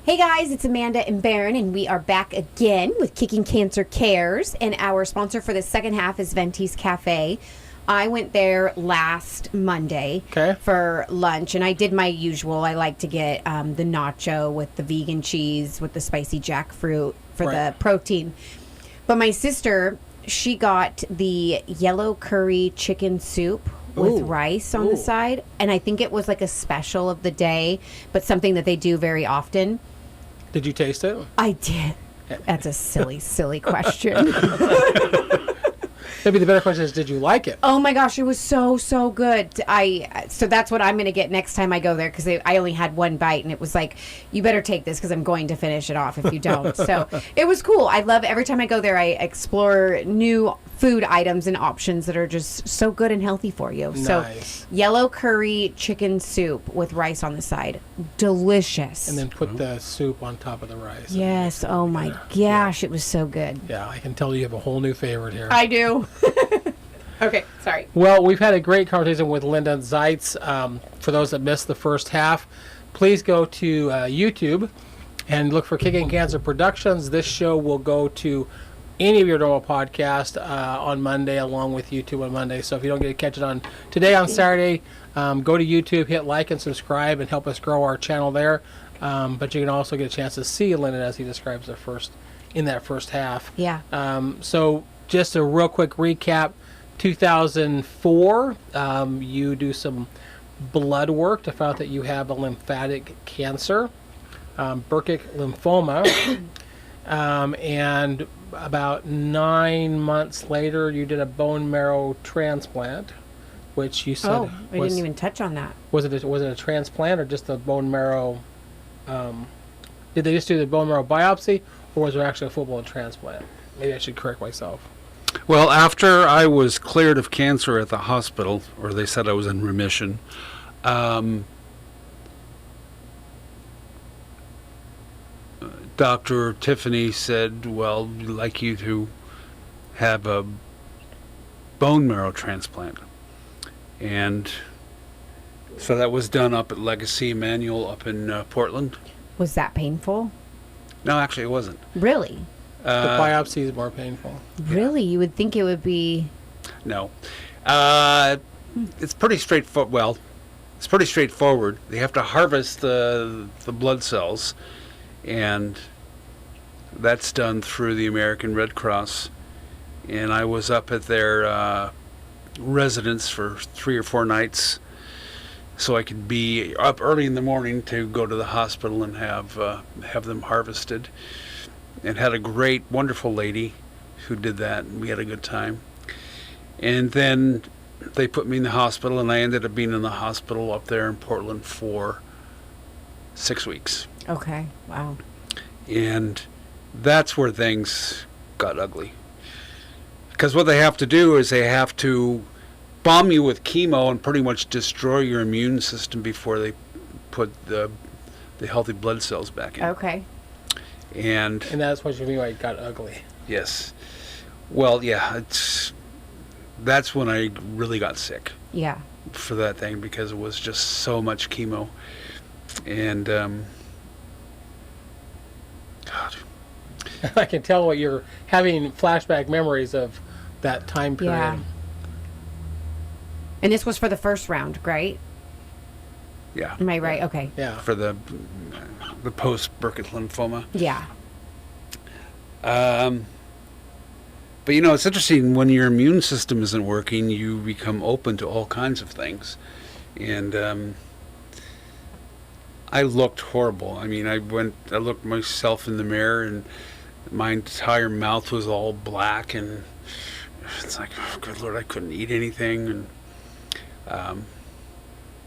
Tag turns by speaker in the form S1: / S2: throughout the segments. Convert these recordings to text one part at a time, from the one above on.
S1: Hey guys, it's Amanda and Baron, and we are back again with Kickin Cancer Cares, and our sponsor for the second half is Venti's Cafe. I went there last Monday for lunch, and I did my usual. I like to get the nacho with the vegan cheese with the spicy jackfruit for the protein. But my sister, she got the yellow curry chicken soup with rice on the side, and I think it was like a special of the day, but something that they do very often.
S2: Did you taste it?
S1: I did. That's a silly question.
S2: Maybe the better question is, did you like it?
S1: Oh my gosh, it was so good. So that's what I'm going to get next time I go there, because I only had one bite, and it was like, you better take this because I'm going to finish it off if you don't. So it was cool. I love every time I go there, I explore new food items and options that are just so good and healthy for you.
S2: Nice.
S1: So yellow curry chicken soup with rice on the side. Delicious.
S2: And then put the soup on top of the rice.
S1: Yes. Oh my gosh, it was so good.
S2: Yeah, I can tell you have a whole new favorite here.
S1: I do. Okay, sorry.
S2: Well, we've had a great conversation with Lyndon Zaitz. For those that missed the first half, please go to YouTube and look for Kickin Cancer Productions. This show will go to any of your normal podcasts on Monday, along with YouTube on Monday. So if you don't get to catch it on today on Saturday, go to YouTube, hit like and subscribe, and help us grow our channel there. But you can also get a chance to see Lyndon as he describes in that first half.
S1: Yeah.
S2: So just a real quick recap. 2004, you do some blood work to find out that you have a lymphatic cancer, Burkitt Lymphoma, and about 9 months later, you did a bone marrow transplant, which you said
S1: I didn't even touch on that.
S2: Was it a transplant or just a bone marrow? Did they just do the bone marrow biopsy, or was there actually a full-blown transplant? Maybe I should correct myself.
S3: Well, after I was cleared of cancer at the hospital, or they said I was in remission, Dr. Tiffany said, well, we'd like you to have a bone marrow transplant. And so that was done up at Legacy Emmanuel up in Portland.
S1: Was that painful?
S3: No, actually it wasn't.
S1: Really?
S2: The biopsy is more painful.
S1: Really? You would think it would be...
S3: No. It's pretty straightforward. Well, it's pretty straightforward. They have to harvest the blood cells, and that's done through the American Red Cross. And I was up at their residence for 3 or 4 nights, so I could be up early in the morning to go to the hospital and have them harvested. And had a great, wonderful lady who did that, and we had a good time. And then they put me in the hospital, and I ended up being in the hospital up there in Portland for 6 weeks.
S1: Okay, wow.
S3: And that's where things got ugly. Because what they have to do is they have to bomb you with chemo and pretty much destroy your immune system before they put the healthy blood cells back in.
S1: Okay.
S3: And
S2: that's what you mean by it got ugly.
S3: Yes. Well, yeah, that's when I really got sick.
S1: Yeah.
S3: For that thing, because it was just so much chemo. And God.
S2: I can tell what you're having flashback memories of that time period.
S1: Yeah. And this was for the first round, right?
S3: Yeah.
S1: Am I right? Okay.
S2: Yeah.
S3: For the post Burkitt lymphoma.
S1: Yeah.
S3: But it's interesting, when your immune system isn't working, you become open to all kinds of things. And I looked horrible. I mean, I looked myself in the mirror, and my entire mouth was all black, and it's like, oh, good Lord, I couldn't eat anything. And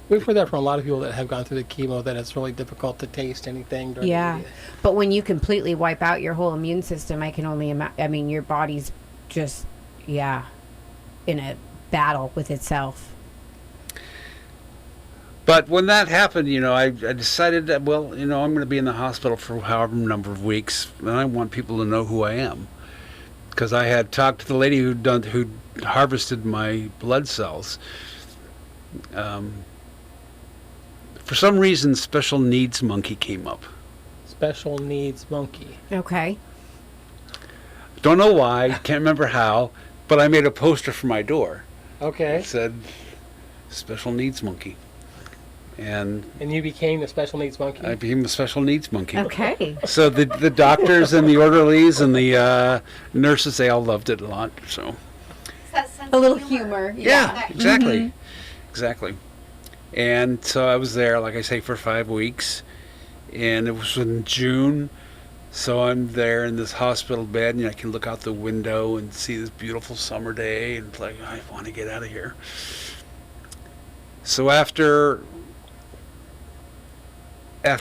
S2: we've heard that from a lot of people that have gone through the chemo, that it's really difficult to taste anything.
S1: Yeah. But when you completely wipe out your whole immune system, I can only imagine, I mean, your body's just, in a battle with itself.
S3: But when that happened, I decided that, well, I'm going to be in the hospital for however number of weeks, and I want people to know who I am. Because I had talked to the lady who harvested my blood cells. For some reason, special needs monkey came up.
S2: special needs monkey.
S1: Okay.
S3: Don't know why, can't remember how, but I made a poster for my door.
S2: Okay.
S3: It said, special needs monkey. And
S2: you became the special needs monkey?
S3: I became a special needs monkey.
S1: Okay.
S3: So the doctors and the orderlies and the nurses, they all loved it a lot. So
S1: A little humor.
S3: yeah, exactly. Exactly. And so I was there, like I say, for 5 weeks. And it was in June. So I'm there in this hospital bed, and I can look out the window and see this beautiful summer day. And it's like, I want to get out of here. So after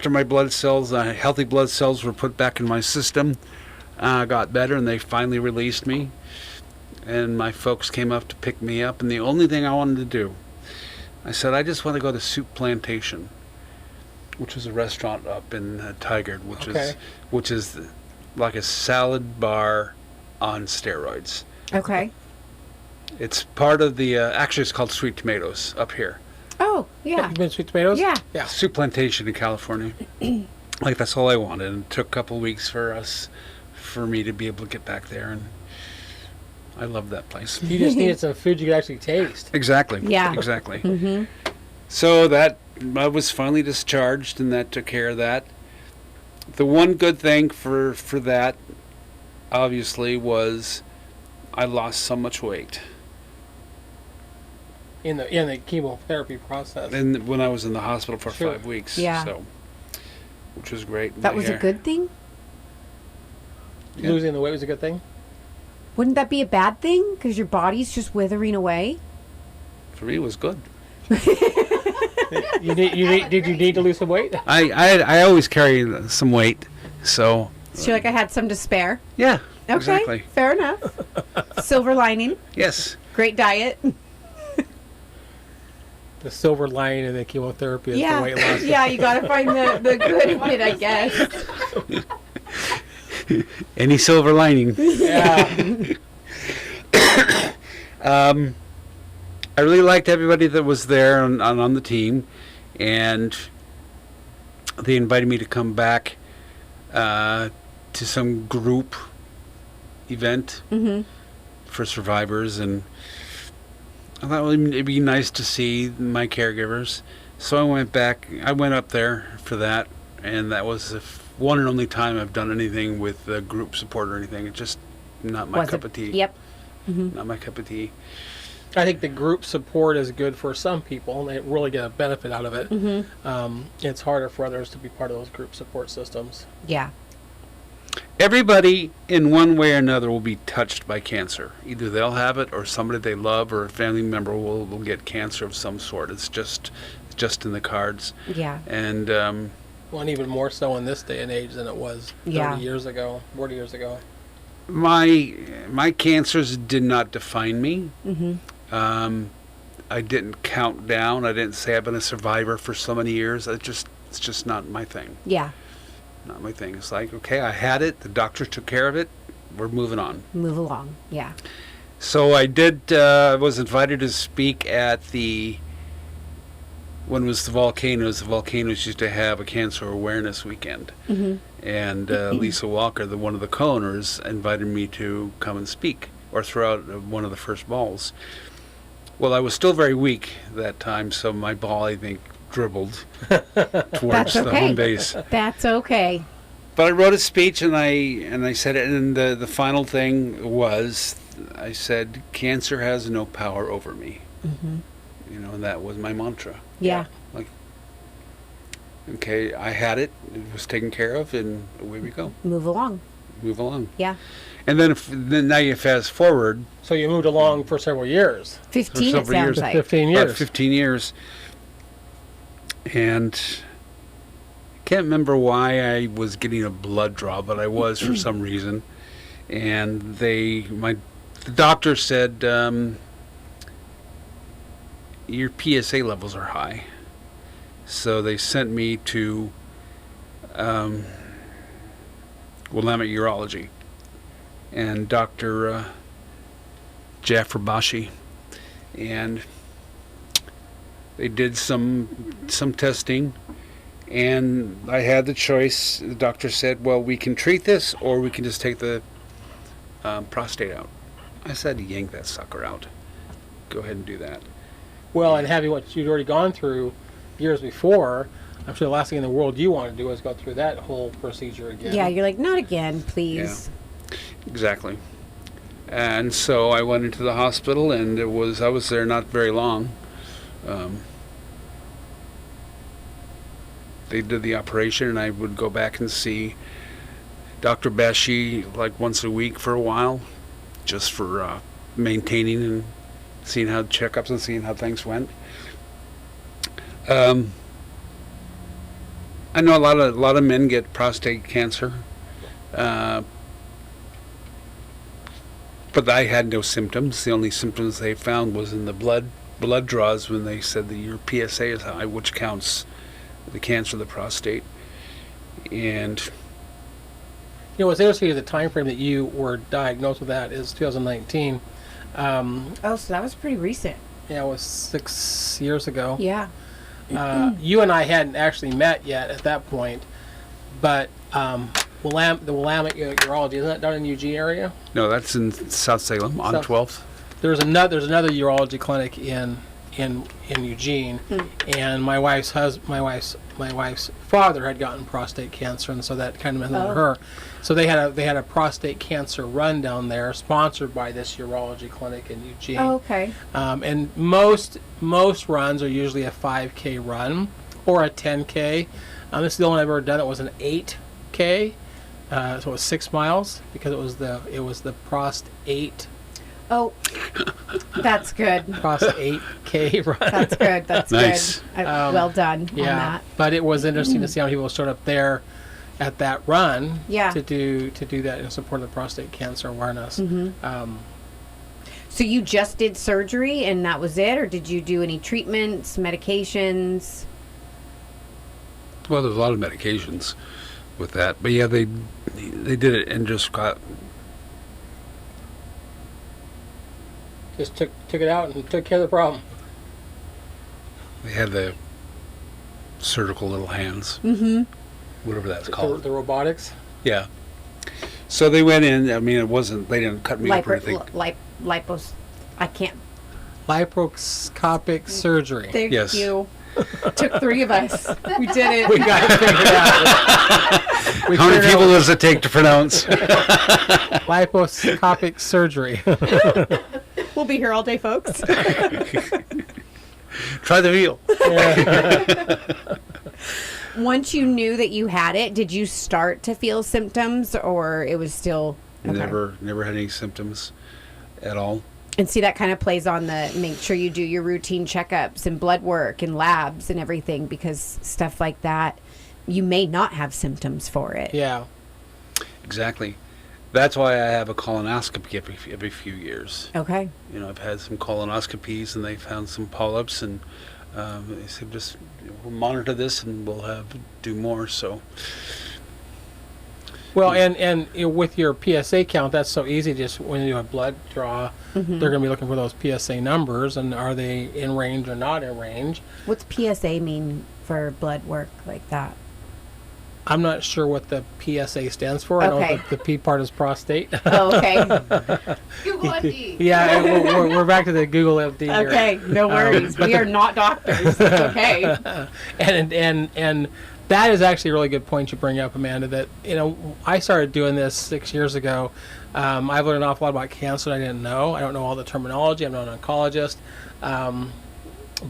S3: my blood cells, healthy blood cells were put back in my system, got better, and they finally released me. And my folks came up to pick me up, and the only thing I wanted to do, I said, I just want to go to Soup Plantation, which is a restaurant up in Tigard, which is like a salad bar on steroids.
S1: Okay.
S3: It's part of the, actually it's called Sweet Tomatoes up here.
S1: Oh, yeah.
S2: Have you been to Sweet Tomatoes?
S1: Yeah.
S2: Yeah.
S3: Soup Plantation in California. Like, that's all I wanted. And it took a couple of weeks for me to be able to get back there. And I love that place.
S2: You just needed some food you could actually taste.
S3: Exactly.
S1: Yeah.
S3: Exactly.
S1: Mm-hmm.
S3: So I was finally discharged, and that took care of that. The one good thing for that, obviously, was I lost so much weight.
S2: In the chemotherapy process.
S3: And when I was in the hospital for
S2: Sure.
S3: 5 weeks.
S1: Yeah.
S3: So, which was great.
S1: That was a good thing?
S3: Yeah.
S2: Losing the weight was a good thing?
S1: Wouldn't that be a bad thing? Because your body's just withering away?
S3: For me, it was good.
S2: Did you need to lose some weight?
S3: I always carry some weight, so.
S1: So you're like, I had some to spare?
S3: Yeah,
S1: Okay,
S3: exactly.
S1: fair enough. Silver lining.
S3: Yes.
S1: Great diet.
S2: The silver lining in the chemotherapy is the weight loss.
S1: Yeah, you got to find the good in it, I guess.
S3: Any silver lining.
S2: Yeah.
S3: I really liked everybody that was there on the team, and they invited me to come back to some group event for survivors, and I thought it'd be nice to see my caregivers. So I went back. I went up there for that, and that was the one and only time I've done anything with group support or anything. It's just not my cup of tea.
S1: Yep. Mm-hmm.
S3: Not my cup of tea.
S2: I think the group support is good for some people, and they really get a benefit out of it.
S1: Mm-hmm.
S2: It's harder for others to be part of those group support systems.
S1: Yeah.
S3: Everybody, in one way or another, will be touched by cancer. Either they'll have it, or somebody they love, or a family member will get cancer of some sort. It's just in the cards.
S1: Yeah.
S3: And
S2: Well, and even more so in this day and age than it was 30 years ago, 40 years ago.
S3: my cancers did not define me.
S1: Mm-hmm.
S3: I didn't count down. I didn't say I've been a survivor for so many years. It's just not my thing.
S1: Yeah.
S3: Not my thing. It's like, okay, I had it. The doctor took care of it. We're moving on.
S1: Move along. Yeah.
S3: So I was invited to speak at when it was the volcanoes used to have a cancer awareness weekend.
S1: Mm-hmm.
S3: And Lisa Walker, one of the co-owners, invited me to come and speak or throw out one of the first balls. Well, I was still very weak that time, so my ball, I think, dribbled towards the home base.
S1: That's okay.
S3: But I wrote a speech, and I said it, and the final thing was, I said, cancer has no power over me.
S1: Mm-hmm.
S3: And that was my mantra.
S1: Yeah.
S3: Like, okay, I had it was taken care of, and away we go.
S1: Move along.
S3: Move along.
S1: Yeah.
S3: And then now you fast forward.
S2: So you moved along for several years.
S1: 15, it
S3: several
S1: sounds
S3: years.
S1: like.
S2: 15 years.
S3: About 15 years. And I can't remember why I was getting a blood draw, but I was for some reason. And the doctor said, your PSA levels are high. So they sent me to Willamette Urology. And Dr. Jafrabashi. And they did some testing, And I had the choice. The doctor said, well, we can treat this, or we can just take the prostate out. I said, yank that sucker out. Go ahead and do that.
S2: Well, and having what you'd already gone through years before, I'm sure the last thing in the world you want to do is go through that whole procedure again.
S1: Yeah, you're like, not again, please.
S3: Yeah, exactly. And so I went into the hospital, and I was there not very long. They did the operation, and I would go back and see Dr. Bashi like once a week for a while, just for maintaining and seeing how checkups and seeing how things went. I know a lot of men get prostate cancer, but I had no symptoms. The only symptoms they found was in the blood draws when they said that your PSA is high, which counts the cancer of the prostate. And
S2: what's interesting is the time frame that you were diagnosed with that is 2019.
S1: So that was pretty recent.
S2: Yeah, it was 6 years ago.
S1: Yeah.
S2: You and I hadn't actually met yet at that point, but the Willamette Urology, isn't that down in the Eugene area?
S3: no, that's in South Salem on 12th.
S2: There's another urology clinic in Eugene, and my wife's father had gotten prostate cancer, and so that kind of meant her. So they had a prostate cancer run down there, sponsored by this urology clinic in Eugene.
S1: Oh, okay.
S2: And most runs are usually a 5K run or a 10K. This is the only one I've ever done. It was an 8K, so it was 6 miles because it was the prostate.
S1: Oh, that's good.
S2: Prostate 8K run.
S1: That's good. That's
S3: nice.
S1: good. Well done on
S2: Yeah,
S1: that.
S2: but it was interesting to see how people showed up there at that run
S1: Yeah.
S2: to do that in support of the prostate cancer awareness.
S1: So you just did surgery and that was it, or did you do any treatments, medications?
S3: Well, there's a lot of medications with that, but yeah, they did it and just
S2: Took it out and took care of the problem.
S3: they had the surgical little hands, whatever that's
S2: The
S3: called.
S2: robotics.
S3: Yeah. So they went in. I mean, they didn't cut me up or anything.
S1: Lipos. I can't.
S2: Laparoscopic surgery.
S1: Thank
S3: Yes.
S1: you. Took 3 of us. We did it.
S2: We got it figured out.
S3: How many people does it take to pronounce?
S2: Laparoscopic surgery.
S1: We'll be here all day, folks.
S3: Try the veal.
S1: Once you knew that you had it, did you start to feel symptoms, or it was still okay?
S3: Never had any symptoms at all.
S1: And see, that kind of plays on the make sure you do your routine checkups and blood work and labs and everything, because stuff like that, you may not have symptoms for it.
S2: Yeah.
S3: Exactly. That's why I have a colonoscopy every few years.
S1: Okay.
S3: I've had some colonoscopies, and they found some polyps, and they said just we'll monitor this, and we'll do more. So.
S2: Well, and with your PSA count, that's so easy. Just when you do a blood draw, they're going to be looking for those PSA numbers, and are they in range or not in range?
S1: What's PSA mean for blood work like that?
S2: I'm not sure what the PSA stands for.
S1: Okay.
S2: I know the P part is prostate.
S1: Oh, okay.
S4: Google MD.
S2: Yeah, we're back to the Google MD here.
S1: Okay, no worries. We are not doctors. It's okay.
S2: And that is actually a really good point you bring up, Amanda, that, I started doing this 6 years ago. I've learned an awful lot about cancer I didn't know. I don't know all the terminology. I'm not an oncologist.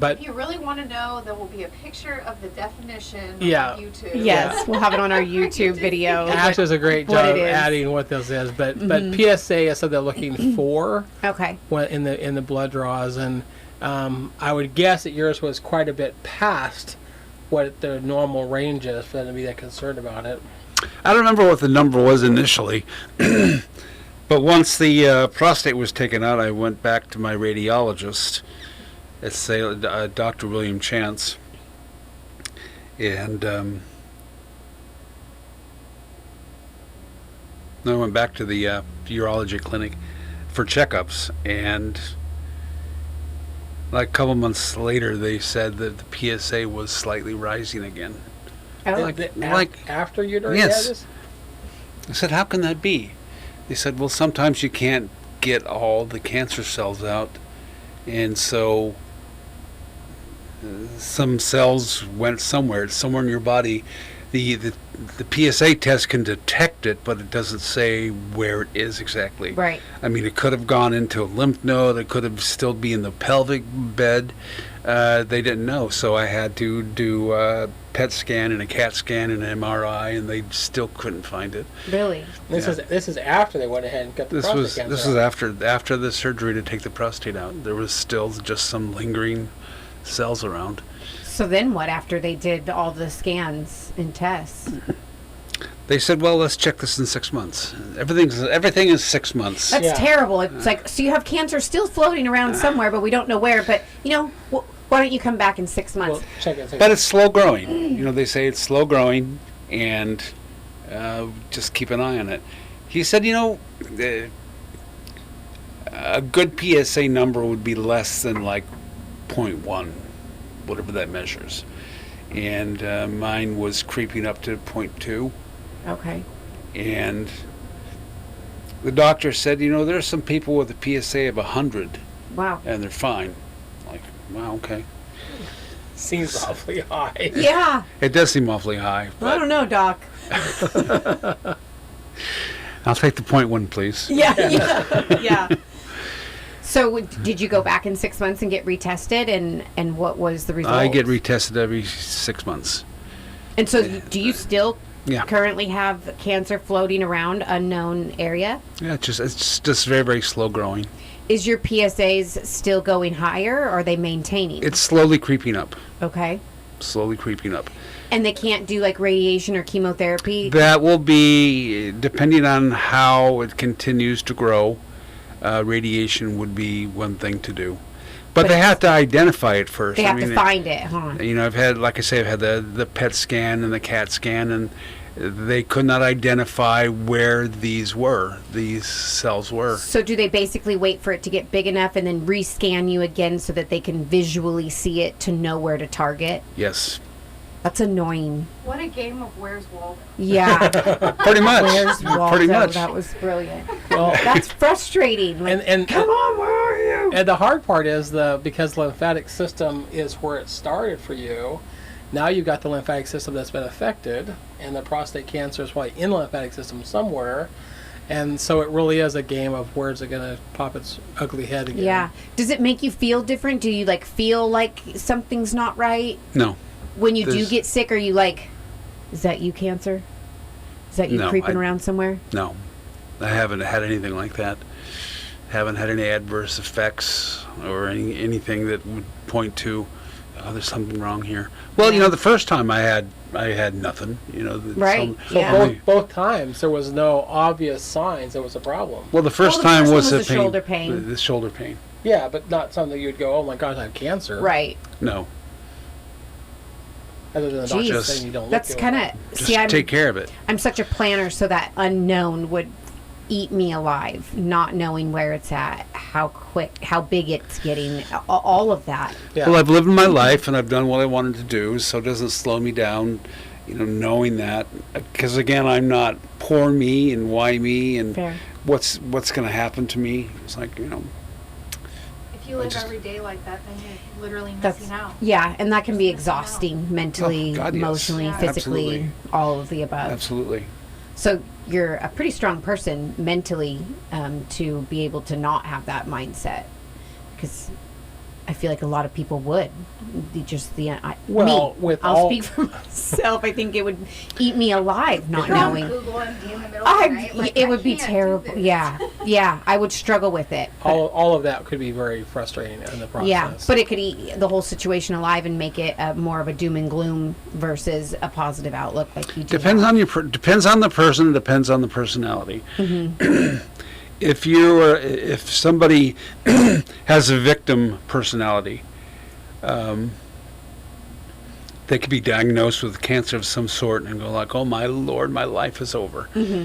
S2: But
S4: If you really want to know, there will be a picture of the definition on YouTube.
S1: Yes, we'll have it on our YouTube video.
S2: Ash does a great
S1: what
S2: job
S1: it is.
S2: adding what this is. But PSA is something they're looking for
S1: Okay.
S2: in the blood draws, and I would guess that yours was quite a bit past what the normal range is for them to be that concerned about it.
S3: I don't remember what the number was initially, but once the prostate was taken out, I went back to my radiologist at Dr. William Chance, and I went back to the urology clinic for checkups, and like a couple months later, they said that the PSA was slightly rising again.
S2: After you'd already
S3: Yes.
S2: had this?
S3: I said, how can that be? They said, well, sometimes you can't get all the cancer cells out, and so some cells went somewhere. It's somewhere in your body. The PSA test can detect it, but it doesn't say where it is exactly.
S1: Right.
S3: I mean, it could have gone into a lymph node. It could have still be in the pelvic bed. They didn't know, so I had to do a PET scan and a CAT scan and an MRI, and they still couldn't find it.
S1: Really?
S2: This is after they went ahead and got the prostate cancer.
S3: This was after the surgery to take the prostate out. There was still just some lingering cells around.
S1: So then what after they did all the scans and tests?
S3: They said, well, let's check this in 6 months. Everything is 6 months.
S1: That's terrible. It's like, so you have cancer still floating around somewhere, but we don't know where. But, why don't you come back in 6 months?
S2: Well, check it.
S3: But it's slow growing. They say it's slow growing, and just keep an eye on it. He said, a good PSA number would be less than like 0.1, whatever that measures. And mine was creeping up to 0.2.
S1: Okay.
S3: And the doctor said, there's some people with a PSA of 100.
S1: Wow.
S3: And they're fine. Like, wow, okay.
S2: Seems awfully high.
S1: Yeah.
S3: It does seem awfully high.
S1: I don't know, Doc.
S3: I'll take the 0.1, please.
S1: Yeah. So did you go back in 6 months and get retested, and what was the result?
S3: I get retested every 6 months.
S1: And so do you still
S3: Yeah.
S1: currently have cancer floating around unknown area?
S3: Yeah, it's just very, very slow growing.
S1: Is your PSAs still going higher, or are they maintaining?
S3: It's slowly creeping up.
S1: Okay.
S3: Slowly creeping up.
S1: And they can't do like radiation or chemotherapy?
S3: That will be, depending on how it continues to grow, radiation would be one thing to do. But they have to identify it first.
S1: They have to find it, huh?
S3: I've had, like I say, I've had the PET scan and the CAT scan, and they could not identify where these cells were.
S1: So do they basically wait for it to get big enough and then rescan you again so that they can visually see it to know where to target?
S3: Yes.
S1: That's annoying.
S4: What a game of Where's Waldo.
S1: Yeah.
S3: Pretty much.
S1: Where's Waldo?
S3: Pretty much.
S1: That was brilliant.
S2: Well,
S1: That's frustrating. Like,
S2: and
S1: come on, where are you?
S2: And the hard part is because the lymphatic system is where it started for you. Now you've got the lymphatic system that's been affected, and the prostate cancer is probably in the lymphatic system somewhere. And so it really is a game of where's it going to pop its ugly head again.
S1: Yeah. Does it make you feel different? Do you feel like something's not right?
S3: No.
S1: When you do get sick, are you like, is that you, cancer? Is that you creeping around somewhere?
S3: No. I haven't had anything like that. Haven't had any adverse effects or anything that would point to, there's something wrong here. Well, the first time I had nothing.
S1: Right.
S2: So both times there was no obvious signs there was a problem.
S3: Well, the first time was the
S1: pain. Shoulder pain.
S3: The shoulder pain.
S2: Yeah, but not something you'd go, oh my gosh, I have cancer.
S1: Right.
S3: No.
S2: Other than the doctor saying you don't look
S1: That's
S2: good.
S1: kind of...
S3: Just take care of it.
S1: I'm such a planner, so that unknown would eat me alive, not knowing where it's at, how big it's getting, all of that.
S2: Yeah.
S3: Well, I've lived my life and I've done what I wanted to do, so it doesn't slow me down, knowing that. Because again, I'm not poor me and why me and
S1: Fair.
S3: what's going to happen to me. It's like,
S4: If you live every day like that, then you're literally missing out.
S1: Yeah, and that can be exhausting mentally,
S3: Oh, God, yes.
S1: emotionally,
S4: Yeah.
S1: physically,
S3: Absolutely.
S1: all of the above.
S3: Absolutely.
S1: So you're a pretty strong person mentally to be able to not have that mindset, because I feel like a lot of people would. I'll speak for myself. I think it would eat me alive not knowing.
S4: Google MD in the middle of the night.
S1: It would be
S4: can't do
S1: terrible.
S4: this.
S1: Yeah, I would struggle with it.
S2: All of that could be very frustrating in the process.
S1: Yeah, but it could eat the whole situation alive and make it more of a doom and gloom versus a positive outlook, like you do.
S3: Depends on the person. Depends on the personality.
S1: Mm-hmm.
S3: If somebody has a victim personality, they could be diagnosed with cancer of some sort and go like, "Oh my Lord, my life is over."
S1: Mm-hmm.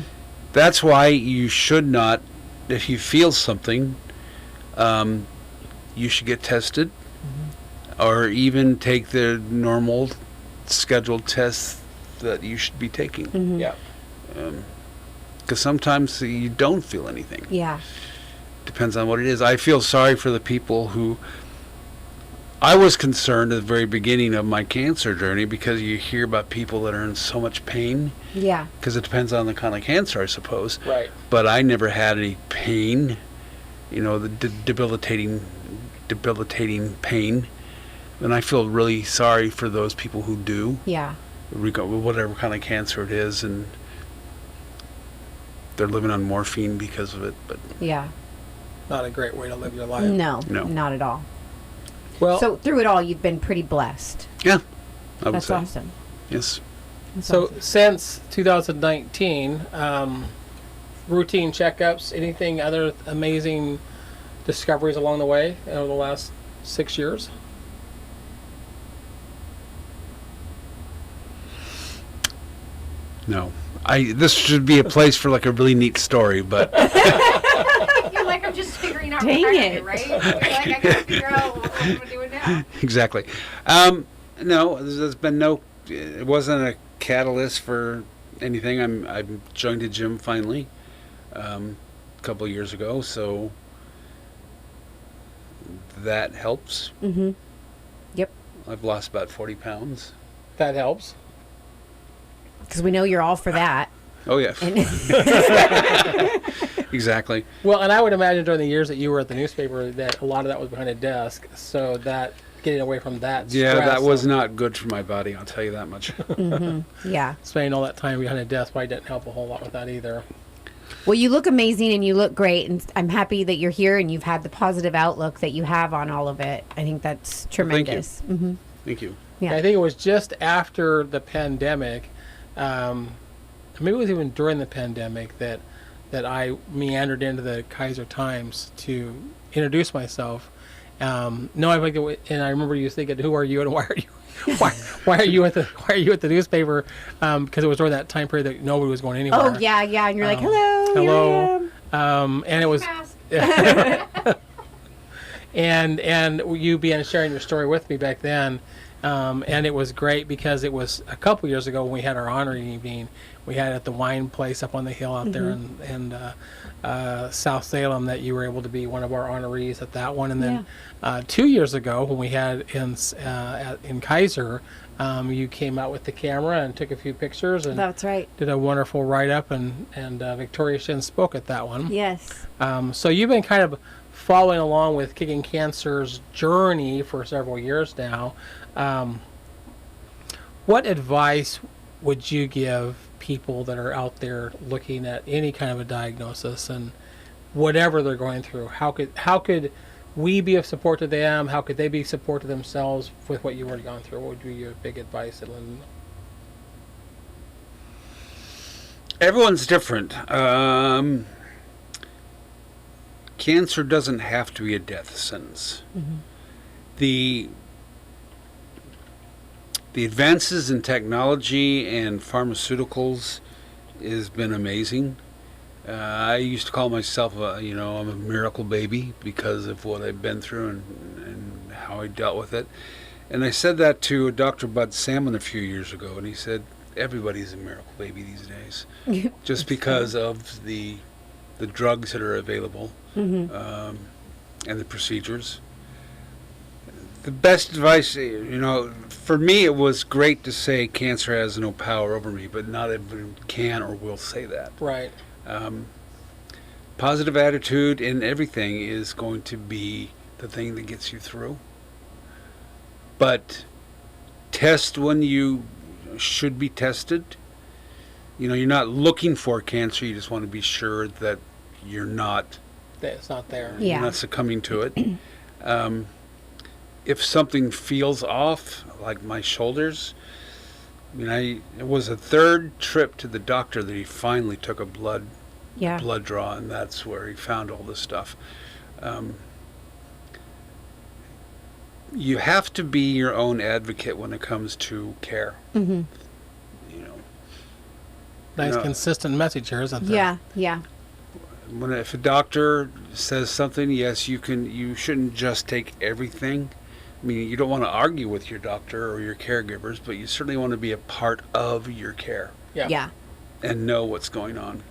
S3: That's why you should not, if you feel something, you should get tested, or even take the normal scheduled tests that you should be taking.
S1: Mm-hmm.
S2: Yeah.
S3: Because sometimes you don't feel anything.
S1: Yeah.
S3: Depends on what it is. I feel sorry for the people who... I was concerned at the very beginning of my cancer journey because you hear about people that are in so much pain.
S1: Yeah.
S3: Because it depends on the kind of cancer, I suppose.
S2: Right.
S3: But I never had any pain, the debilitating pain. And I feel really sorry for those people who do.
S1: Yeah.
S3: Whatever kind of cancer it is, and they're living on morphine because of it. But
S1: Yeah.
S2: Not a great way to live your life.
S1: No,
S3: No.
S1: not at all.
S2: Well,
S1: So through it all, you've been pretty blessed.
S3: yeah, I would
S1: That's
S3: say.
S1: awesome.
S3: Yes.
S1: That's
S2: so
S1: awesome.
S2: since 2019, routine checkups, anything other amazing discoveries along the way over the last 6 years?
S3: No. This should be a place for like a really neat story, but
S4: You're like, I'm just figuring out
S1: Dang
S4: part
S1: it.
S4: of it, right? You're like, I gotta figure out what I'm doing now.
S3: exactly. No, there's been no. It wasn't a catalyst for anything. I joined a gym finally, a couple of years ago, so that helps.
S1: Mm-hmm. Yep.
S3: I've lost about 40 pounds.
S2: That helps.
S1: Because we know you're all for that.
S3: Oh yeah,
S1: And
S3: exactly.
S2: Well, and I would imagine during the years that you were at the newspaper that a lot of that was behind a desk, so that getting away from that
S3: Yeah,
S2: stress
S3: that was
S2: of
S3: not good for my body. I'll tell you that much.
S1: yeah.
S2: spending all that time behind a desk probably didn't help a whole lot with that either.
S1: Well, you look amazing and you look great, and I'm happy that you're here and you've had the positive outlook that you have on all of it. I think that's tremendous. Mm-hmm.
S3: Thank you.
S1: Yeah.
S2: I think it was just after the pandemic, maybe it was even during the pandemic that I meandered into the Kaiser Times to introduce myself. And I remember you thinking, "Who are you and why are you why are you at the newspaper?" Because it was during that time period that nobody was going anywhere.
S1: Oh, yeah, yeah. And you're like, hello.
S2: hello.
S1: Here I am.
S2: And it was.
S4: Mask.
S2: and you began sharing your story with me back then, and it was great because it was a couple years ago when we had our honor evening. We had it at the wine place up on the hill out there in South Salem that you were able to be one of our honorees at that one. And then 2 years ago when we had in Kaiser, you came out with the camera and took a few pictures and
S1: That's right.
S2: did a wonderful write-up, and Victoria Shin spoke at that one.
S1: Yes.
S2: So you've been kind of following along with Kickin Cancer's journey for several years now. What advice would you give people that are out there looking at any kind of a diagnosis and whatever they're going through? How could we be of support to them? How could they be support to themselves with what you've already gone through? What would be your big advice, Lyndon?
S3: Everyone's different. Cancer doesn't have to be a death sentence. The advances in technology and pharmaceuticals has been amazing. I used to call myself I'm a miracle baby because of what I've been through and how I dealt with it. And I said that to Dr. Bud Salmon a few years ago, and he said, everybody's a miracle baby these days. Just because of the drugs that are available and the procedures. The best advice, for me, it was great to say cancer has no power over me, but not everyone can or will say that.
S2: Right.
S3: Positive attitude in everything is going to be the thing that gets you through. But test when you should be tested. You're not looking for cancer, you just want to be sure that you're not.
S2: That it's not there.
S1: Yeah.
S3: You're not succumbing to it. If something feels off, like my shoulders, it was a third trip to the doctor that he finally took a blood draw, and that's where he found all this stuff. You have to be your own advocate when it comes to care.
S2: Nice consistent message here, isn't there?
S1: Yeah, yeah.
S3: If a doctor says something, yes, you shouldn't just take everything I mean, you don't want to argue with your doctor or your caregivers, but you certainly want to be a part of your care.
S1: Yeah.
S3: And know what's going on.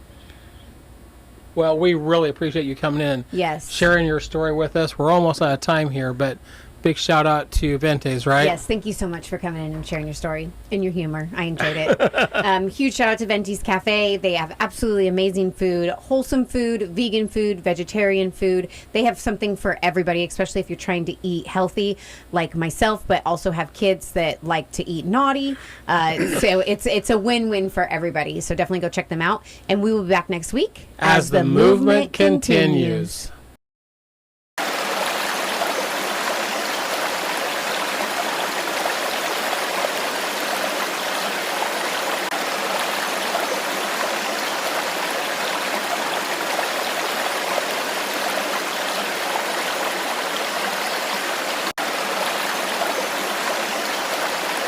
S2: Well, we really appreciate you coming in.
S1: Yes.
S2: Sharing your story with us. We're almost out of time here, but big shout out to Ventes, right?
S1: Yes, thank you so much for coming in and sharing your story and your humor. I enjoyed it. Huge shout out to Ventes Cafe. They have absolutely amazing food, wholesome food, vegan food, vegetarian food. They have something for everybody, especially if you're trying to eat healthy like myself, but also have kids that like to eat naughty. So it's a win-win for everybody. So definitely go check them out. And we will be back next week
S2: as the movement continues.